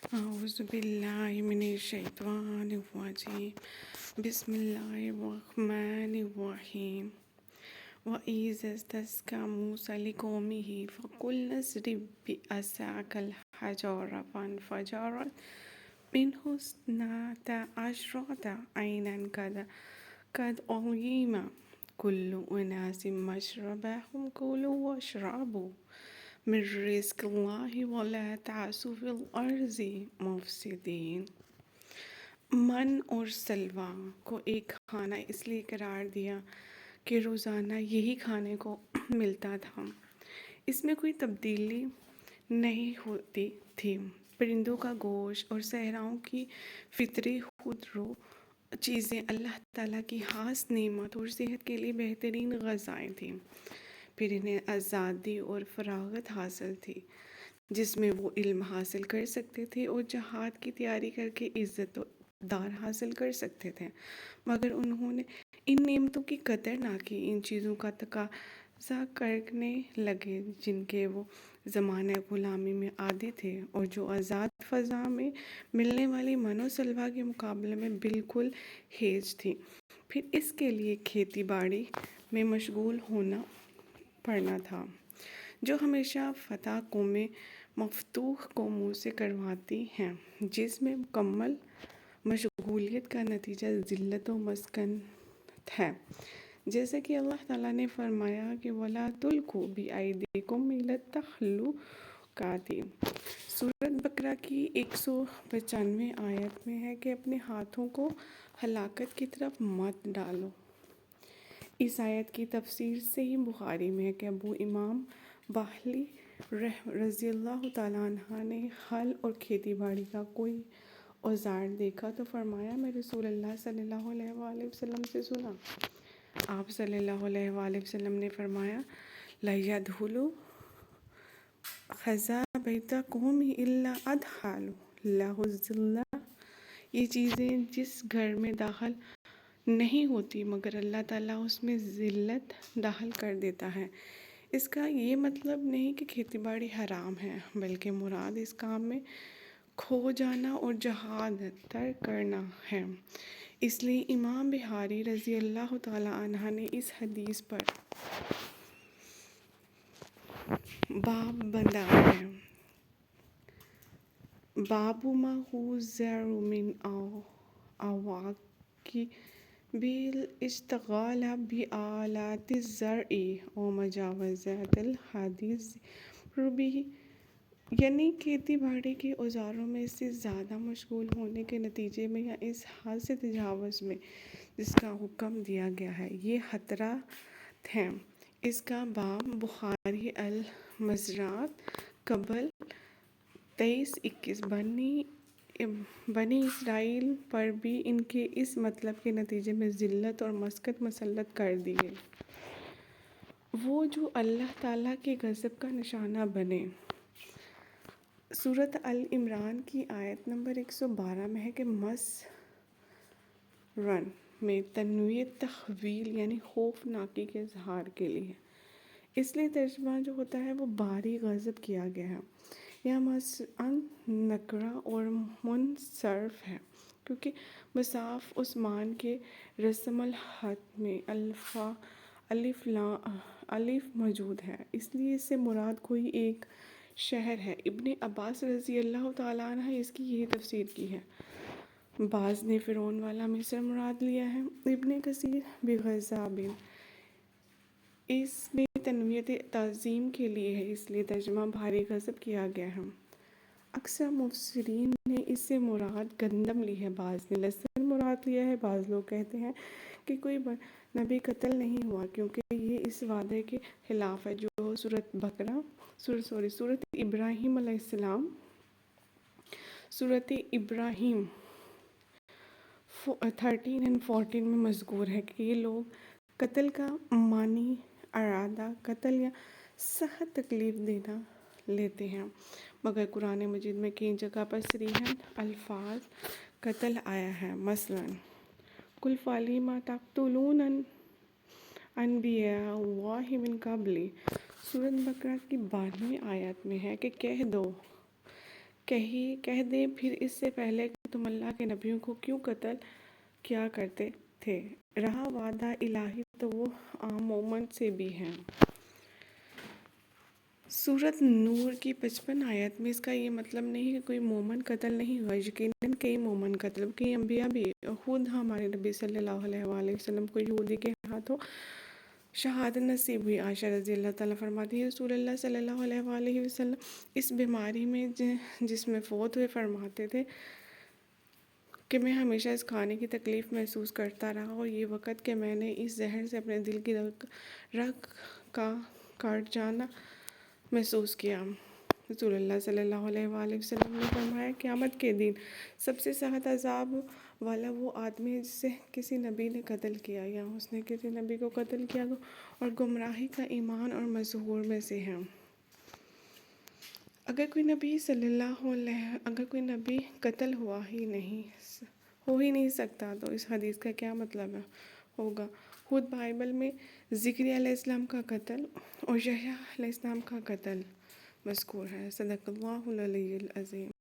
أعوذ بالله من الشيطان الرجيم بسم الله الرحمن الرحيم وإذ استسقى موسى لقومه فقلنا اضرب بعصاك الحجر فانفجرت منه اثنتا عشرة عينا قد علم كل أناس مشربهم كلوا واشربوا من رزق الله ولا تعثوا في الأرض مفسدين۔ من اور سلوا کو ایک کھانا اس لیے قرار دیا کہ روزانہ یہی کھانے کو ملتا تھا، اس میں کوئی تبدیلی نہیں ہوتی تھی۔ پرندوں کا گوشت اور صحراؤں کی فطری خودرو چیزیں اللہ تعالیٰ کی خاص نعمت اور صحت کے لیے بہترین غذائیں تھیں۔ پھر انہیں آزادی اور فراغت حاصل تھی جس میں وہ علم حاصل کر سکتے تھے اور جہاد کی تیاری کر کے عزت و دار حاصل کر سکتے تھے، مگر انہوں نے ان نعمتوں کی قدر نہ کی۔ ان چیزوں کا تقاضا کرنے لگے جن کے وہ زمانہ غلامی میں عادی تھے اور جو آزاد فضا میں ملنے والی من و سلوا کے مقابلے میں بالکل ہیج تھی۔ پھر اس کے لیے کھیتی باڑی میں مشغول ہونا پڑنا تھا، جو ہمیشہ فتح قومیں مفتوح قوموں سے کرواتی ہیں، جس میں مکمل مشغولیت کا نتیجہ ذلت و مسکنت ہے، جیسا کہ اللہ تعالیٰ نے فرمایا کہ وَلَا تُلْقُوا بِأَيْدِيكُمْ إِلَى التَّهْلُكَةِ۔ سورۃ بقرہ کی 195 آیت میں ہے کہ اپنے ہاتھوں کو ہلاکت کی طرف مت ڈالو۔ اس آیت کی تفسیر صحیح بخاری میں ہے کہ ابو امام باہلی رضی اللہ تعالیٰ عنہ نے ہل اور کھیتی باڑی کا کوئی اوزار دیکھا تو فرمایا میں رسول اللہ صلی اللہ علیہ وآلہ وسلم سے سنا۔ آپ صلی اللہ علیہ وآلہ وسلم نے فرمایا لا يدخل خزا بیت قوم الا ادخل لہ الذلہ۔ یہ چیزیں جس گھر میں داخل نہیں ہوتی مگر اللہ تعالیٰ اس میں ذلت داخل کر دیتا ہے۔ اس کا یہ مطلب نہیں کہ کھیتی باڑی حرام ہے، بلکہ مراد اس کام میں کھو جانا اور جہاد ترک کرنا ہے۔ اس لیے امام بخاری رضی اللہ تعالیٰ عنہ نے اس حدیث پر باب بندھا ہے، باب ما یحذر من عواقب الاشتغال بآلات الزرع ومجاوزات الحد الزر به، یعنی کھیتی باڑی کے اوزاروں میں سے زیادہ مشغول ہونے کے نتیجے میں یا اس حد سے تجاوز میں جس کا حکم دیا گیا ہے، یہ خطرات ہیں۔ اس کا باب بخاری المزارات قبل 23-21 بنی اسرائیل پر بھی ان کے اس مطلب کے نتیجے میں ذلت اور مسقط مسلط کر دی گئی، وہ جو اللہ تعالیٰ کے غضب کا نشانہ بنے۔ سورۃ آل عمران کی آیت نمبر 112 میں ہے کہ مَصْرًا میں تنوین تخویل یعنی خوفناکی کے اظہار کے لیے، اس لیے ترجمہ جو ہوتا ہے وہ باری غضب کیا گیا ہے۔ یہاں مَصْرًا نکرہ اور منصرف ہے کیونکہ مصحف عثمان کے رسم الخط میں الف موجود ہے، اس لیے اس سے مراد کوئی ایک شہر ہے۔ ابن عباس رضی اللہ تعالیٰ عنہ اس کی یہی تفسیر کی ہے۔ بعض نے فرعون والا مصر مراد لیا ہے۔ ابن کثیر بغضب اس میں تنوین تعظیم کے لیے ہے، اس لیے ترجمہ بھاری غضب کیا گیا ہے۔ اکثر مفسرین نے اس سے مراد گندم لی ہے، بعض نے لہسن مراد لیا ہے۔ بعض لوگ کہتے ہیں کہ کوئی نبی قتل نہیں ہوا کیونکہ یہ اس وعدے کے خلاف ہے جو سورۃ ابراہیم علیہ السلام، سورۃ ابراہیم 13 اور 14 میں مذکور ہے کہ یہ لوگ قتل کا معنی ارادہ قتل یا سخت تکلیف دینا لیتے ہیں، مگر قرآن مجید میں کئی جگہ پر صریحاً الفاظ قتل آیا ہے، مثلاً قُلْ فَلِمَ تَقْتُلُونَ أَنْبِيَاءَ اللَّهِ مِنْ قَبْلِ۔ سورۃ بقرہ کی 12ویں آیت میں ہے کہ کہہ دو کہہ دیں پھر اس سے پہلے کہ تم اللہ کے نبیوں کو کیوں قتل کیا کرتے تھے، رہا وعدہ الہی تو وہ عام مومن سے بھی ہے۔ سورۃ نور کی 55 آیت میں اس کا یہ مطلب نہیں کہ کوئی مومن قتل نہیں ہوا، یقیناً کئی مومن قتل، کئی انبیاء بھی، خود ہمارے نبی صلی اللہ علیہ وآلہ وسلم کو یہودی کے ہاتھوں شہادت نصیب ہوئی۔ عائشہ رضی اللہ تعالیٰ فرماتی ہے رسول اللہ صلی اللہ علیہ وآلہ وسلم اس بیماری میں جس میں فوت ہوئے فرماتے تھے کہ میں ہمیشہ اس کھانے کی تکلیف محسوس کرتا رہا، اور یہ وقت کہ میں نے اس زہر سے اپنے دل کی رگ کا کاٹ جانا محسوس کیا۔ رسول اللہ صلی اللہ علیہ وآلہ وسلم نے فرمایا قیامت کے دن سب سے سخت عذاب والا وہ آدمی ہے جسے کسی نبی نے قتل کیا یا اس نے کسی نبی کو قتل کیا اور گمراہی کا ایمان اور مظہور میں سے ہے۔ اگر کوئی نبی قتل ہو ہی نہیں سکتا تو اس حدیث کا کیا مطلب ہوگا؟ خود بائبل میں زکریا علیہ السلام کا قتل اور یحییٰ علیہ السلام کا قتل مذکور ہے۔ صدق اللہ العلی العظیم۔